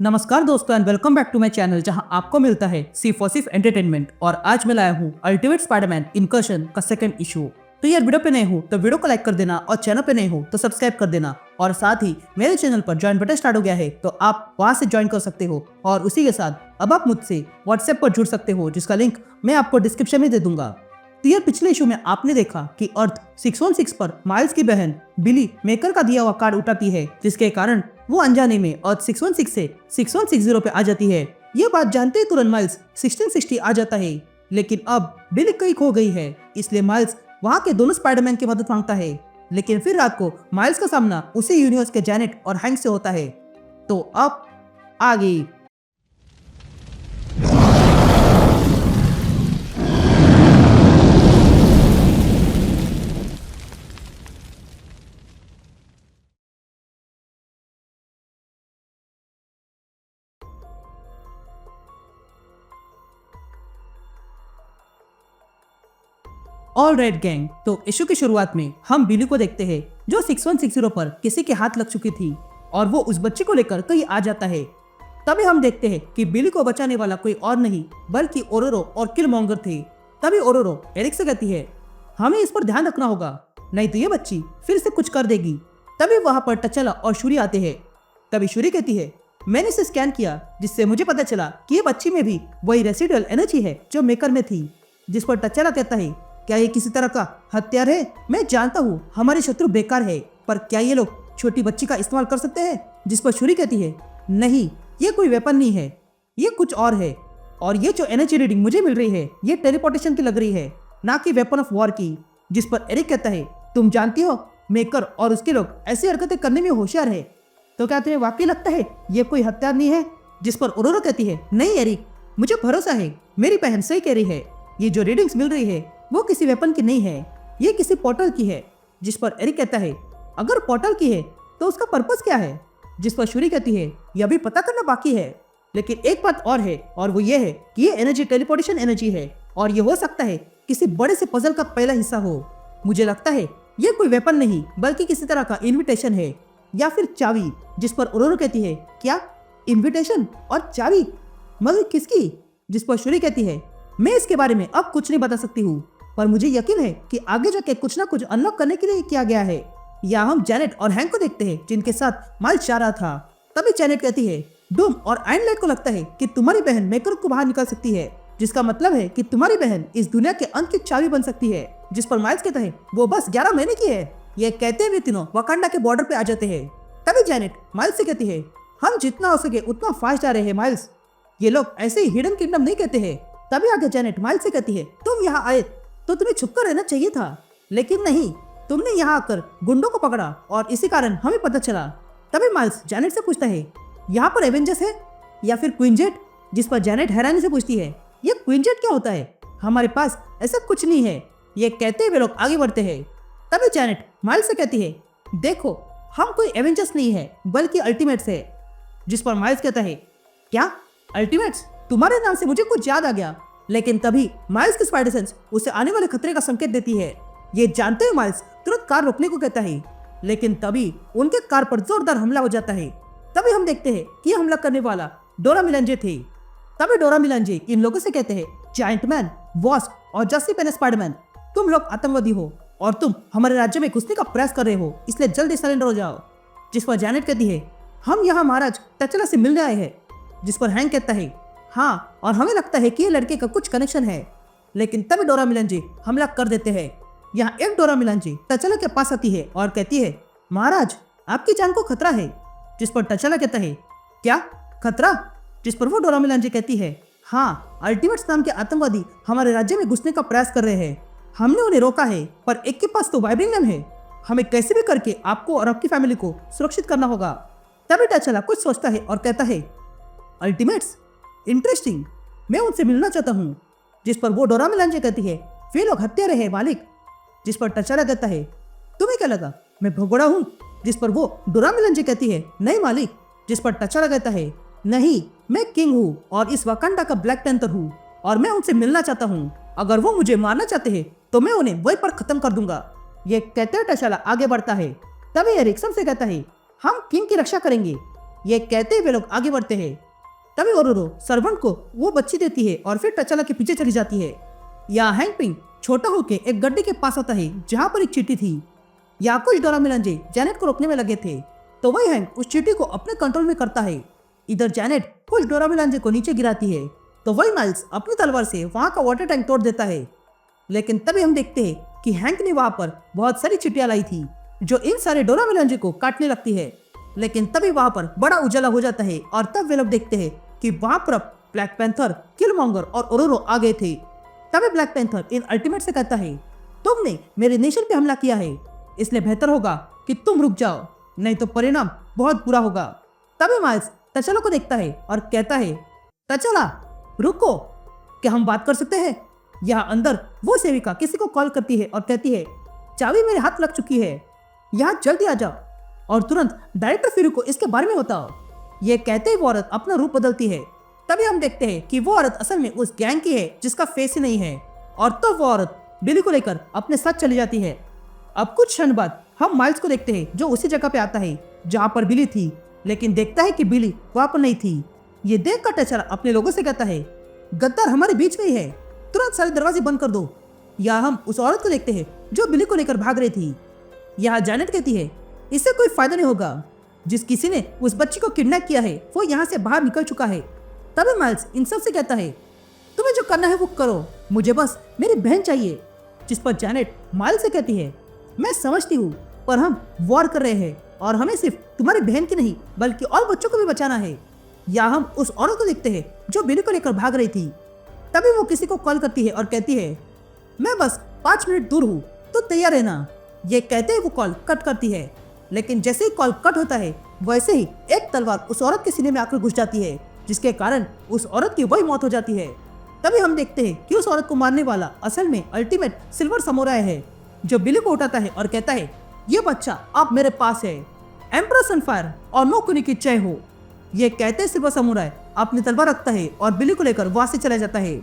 नमस्कार दोस्तों and welcome back to my channel जहां आपको मिलता है सिर्फ और सिर्फ एंटरटेनमेंट। और आज मैं लाया हूं अल्टीमेट स्पाइडरमैन इनकर्शन का सेकंड इशू। तो यार वीडियो पे नए हो तो वीडियो को लाइक कर देना और चैनल पे नए हो तो सब्सक्राइब कर देना। और साथ ही मेरे चैनल पर ज्वाइन बटन स्टार्ट हो गया है तो आप वहां से ज्वाइन कर सकते हो। और उसी के साथ अब आप मुझसे व्हाट्सएप पर जुड़ सकते हो जिसका लिंक मैं आपको डिस्क्रिप्शन में दे दूंगा। तो यार पिछले इशू में आपने देखा कि अर्थ 616 पर माइल्स की बहन बिली मेकर का दिया हुआ कार्ड उठाती है जिसके कारण वो अनजाने में अर्थ 616 से 6160 पे आ जाती है। ये बात जानते ही तुरंत माइल्स 1660 आ जाता है, लेकिन अब बिली कहीं खो गई है इसलिए माइल्स वहाँ के दोनों स्पाइडरमैन की मदद मांगता है। लेकिन फिर रात को माइल्स का सामना उसी यूनिवर्स के जैनेट और हैंक से होता है। तो अब आगे ऑल राइट गैंग, तो इशू की शुरुआत में हम बिली को देखते हैं जो 6160 पर किसी के हाथ लग चुकी थी और वो उस बच्चे को लेकर कहीं आ जाता है। तभी हम देखते हैं कि बिली को बचाने वाला कोई और नहीं बल्कि ओरोरो और किलमॉन्गर थे। तभी ओरोरो एरिक से कहती है हमें इस पर ध्यान रखना होगा, नहीं तो ये बच्ची फिर से कुछ कर देगी। तभी वहां पर टचला और शूरी आते हैं। तभी शूरी कहती है मैंने इसे स्कैन किया जिससे मुझे पता चला कि ये बच्ची में भी वही रेसिडुअल एनर्जी है जो मेकर में थी। जिस पर टचला कहता है क्या ये किसी तरह का हथियार है? मैं जानता हूँ हमारे शत्रु बेकार है, पर क्या ये लोग छोटी बच्ची का इस्तेमाल कर सकते हैं? जिस पर शूरी कहती है नहीं, ये कोई वेपन नहीं है, ये कुछ और है। और ये जो एनर्जी रीडिंग मुझे मिल रही है ये टेलीपोर्टेशन की लग रही है, ना कि वेपन ऑफ वॉर की। जिस पर एरिक कहता है तुम जानती हो मेकर और उसके लोग ऐसी हरकतें करने में होशियार है, तो क्या तुम्हें वाकई लगता है ये कोई हथियार नहीं है? जिस पर ओरोरो कहती है नहीं एरिक, मुझे भरोसा है, मेरी बहन सही कह रही है, ये जो रीडिंग्स मिल रही है वो किसी वेपन की नहीं है, ये किसी पोर्टल की है। जिस पर एरिक कहता है अगर पोर्टल की है तो उसका पर्पस क्या है? जिस पर शूरी कहती है यह भी पता करना बाकी है, लेकिन एक बात और है और वो ये है कि ये एनर्जी टेलीपोर्टेशन एनर्जी है और ये हो सकता है किसी बड़े से पजल का पहला हिस्सा हो। मुझे लगता है ये कोई वेपन नहीं बल्कि किसी तरह का इन्विटेशन है या फिर चाबी। जिस पर ओरोरो कहती है क्या इन्विटेशन और चाबी, मगर किसकी? जिस पर शूरी कहती है मैं इसके बारे में अब कुछ नहीं बता सकती हूँ, पर मुझे यकीन है कि आगे जाके कुछ ना कुछ अनलॉक करने के लिए किया गया है। या हम जैनेट और हैंक को देखते हैं जिनके साथ माइल्स जा रहा था। तभी जैनेट कहती है डूम और आयरनलाइट को लगता है कि तुम्हारी बहन मेकर को बाहर निकाल सकती है, जिसका मतलब है कि तुम्हारी बहन इस दुनिया के अंत की चाबी बन सकती है। जिस पर माइल्स कहता है वो बस 11 महीने की है। ये कहते हुए तीनों वकांडा के बॉर्डर पे आ जाते हैं। तभी जैनेट माइल्स से कहती है हम जितना हो सके उतना फास्ट जा रहे हैं माइल्स, ये लोग ऐसे ही हिडन किंगडम नहीं कहते हैं। तभी आगे जैनेट माइल्स से कहती है तुम यहाँ आए तो तुम्हें छुपकर रहना चाहिए था, लेकिन नहीं, तुमने यहाँ आकर गुंडों को पकड़ा और इसी कारण हमें पता चला। तभी माइल्स जैनेट से पूछता है यहाँ पर एवेंजर्स है या फिर क्वीन जेट? जिस पर जैनेट हैरानी से पूछती है ये क्वीन जेट क्या होता है? हमारे पास ऐसा कुछ नहीं है। ये कहते हुए लोग आगे बढ़ते हैं। तभी जैनेट माइल्स से कहती है देखो हम कोई एवेंजर्स नहीं है बल्कि अल्टीमेट्स है। जिस पर माइल्स कहता है क्या अल्टीमेट्स? तुम्हारे नाम से मुझे कुछ याद आ गया। लेकिन तभी माइल्स की स्पाइडर सेंस उसे आने वाले खतरे का संकेत देती है। ये जानते हुए माइल्स तुरंत कार रोकने को कहता है, लेकिन तभी उनके कार पर जोरदार हमला हो जाता है। तभी हम देखते हैं कि हमला करने वाला डोरा मिलांजे थे। तभी डोरा मिलांजे इन लोगों से कहते हैं जायंट मैन, वॉस्प और जस्सी पेन स्पाइडरमैन, तुम लोग आतंकवादी हो और तुम हमारे राज्य में घुसने का प्रयास कर रहे हो, इसलिए जल्दी सरेंडर हो जाओ। जिस पर जैनेट कहती है हम यहाँ महाराज टचला से मिलने आए हैं। जिस पर हैंक कहता है हाँ, और हमें लगता है कि ये लड़के का कुछ कनेक्शन है। लेकिन तभी डोरा मिलांजे हमला कर देते हैं। यहाँ एक डोरा मिलांजे टचला के पास आती है और कहती है महाराज आपकी जान को खतरा है। जिस पर टचला कहता है क्या खतरा? जिस पर वो डोरा मिलांजे कहती है हाँ, अल्टीमेट्स नाम के आतंकवादी हमारे राज्य में घुसने का प्रयास कर रहे हैं। हमने उन्हें रोका है, पर एक के पास तो वाइब्रेनियम है। हमें कैसे भी करके आपको और आपकी फैमिली को सुरक्षित करना होगा। तभी टचला कुछ सोचता है और कहता है अल्टीमेट्स इंटरेस्टिंग, मैं उनसे मिलना चाहता हूँ। जिस पर वो डोरा मिलांजे कहती है वे लोग हत्यारे हैं मालिक। जिस पर टचला कहता है तुम्हें क्या लगा मैं भगोड़ा हूँ? जिस पर वो डोरा मिलांजे कहती है नहीं मालिक। जिस पर टचला कहता है नहीं, मैं किंग हूँ और इस वकांडा का ब्लैक पैंथर हूँ और मैं उनसे मिलना चाहता हूँ। अगर वो मुझे मारना चाहते हैं तो मैं उन्हें वहीं पर खत्म कर दूंगा। ये कहते हुए टचला आगे बढ़ता है। तभी एरिक से कहता है हम किंग की रक्षा करेंगे। ये कहते ही वे लोग आगे बढ़ते हैं। तभी ओरोरो सर्वेंट को वो बच्ची देती है और फिर टचाला के पीछे चली जाती है। यहाँ हैंक पिंग छोटा होके एक गड्ढे के पास आता है जहाँ पर एक चींटी थी। यहाँ कुछ डोरा मिलांजे जैनेट को रोकने में लगे थे, तो वही हैंक उस चींटी को अपने कंट्रोल में करता है। इधर जैनेट कुछ डोरा मिलांजे को नीचे गिराती है, तो वही माइल्स अपनी तलवार से वहाँ का वाटर टैंक तोड़ देता है। लेकिन तभी हम देखते हैं कि हैंक ने वहाँ पर बहुत सारी चींटियां लाई थी जो इन सारे डोरा मिलांजे को काटने लगती है। लेकिन तभी वहाँ पर बड़ा उजाला हो जाता है और तब वे लोग देखते हैं कि वहाँ पर ब्लैक पैंथर, किलमॉन्गर और ओरोरो आ गए थे। तभी ब्लैक पैंथर इन अल्टीमेट से कहता है, तुमने मेरे नेशन पे हमला किया है, इसलिए बेहतर होगा कि तुम रुक जाओ, नहीं तो परिणाम बहुत बुरा होगा। तभी माइल्स तचाला को देखता है और कहता है, तचाला रुको, क्या हम बात कर सकते हैं? यहाँ अंदर वो सेविका किसी को कॉल करती है और कहती है, चाबी मेरे हाथ लग चुकी है, यहाँ जल्दी आ जाओ और तुरंत डायरेक्टर फिरू को इसके बारे में बताओ। ये कहते ही वो औरत अपना रूप बदलती है। तभी हम देखते हैं कि वो औरत असल में उस गैंग की है जिसका फेस ही नहीं है, और तो वो औरत बिली को लेकर अपने साथ चली जाती है। अब कुछ क्षण बाद हम माइल्स को देखते हैं जो उसी जगह पे आता है जहाँ पर बिली थी, लेकिन देखता है कि बिली वहाँ पर नहीं थी। ये देख कर टचाला अपने लोगों से कहता है, गद्दार हमारे बीच में ही है, तुरंत सारे दरवाजे बंद कर दो। या हम उस औरत को देखते हैं जो बिली को लेकर भाग रही थी। यहाँ जैनेट कहती है, इससे कोई फायदा नहीं होगा, जिस किसी ने उस बच्ची को किडनैप किया है वो यहाँ से बाहर निकल चुका है। तभी माइल्स इन सब से कहता है, तुम्हें जो करना है वो करो, मुझे बस मेरी बहन चाहिए। जिस पर जैनेट माइल्स से कहती है, मैं समझती हूँ, पर हम वॉर कर रहे हैं और हमें सिर्फ तुम्हारी बहन की नहीं बल्कि और बच्चों को भी बचाना है। या हम उस औरत को देखते हैं जो बिली को लेकर भाग रही थी। तभी वो किसी को कॉल करती है और कहती है, मैं बस 5 मिनट दूर हूँ, तो तैयार रहना। ये कहते ही वो कॉल कट करती है, लेकिन जैसे ही कॉल कट होता है वैसे ही एक तलवार उस औरत के सीने में आकर घुस जाती है, जिसके कारण उस औरत की वही मौत हो जाती है। तभी हम देखते हैं कि उस औरत को मारने वाला असल में अल्टीमेट सिल्वर समुराय है, जो बिली को उठाता है और कहता है, ये बच्चा अब मेरे पास है, एम्परर सनफायर और नो कुनी की जय हो। ये कहते सिल्वर समुराय अपनी तलवार रखता है और बिली को लेकर वहां से चला जाता है।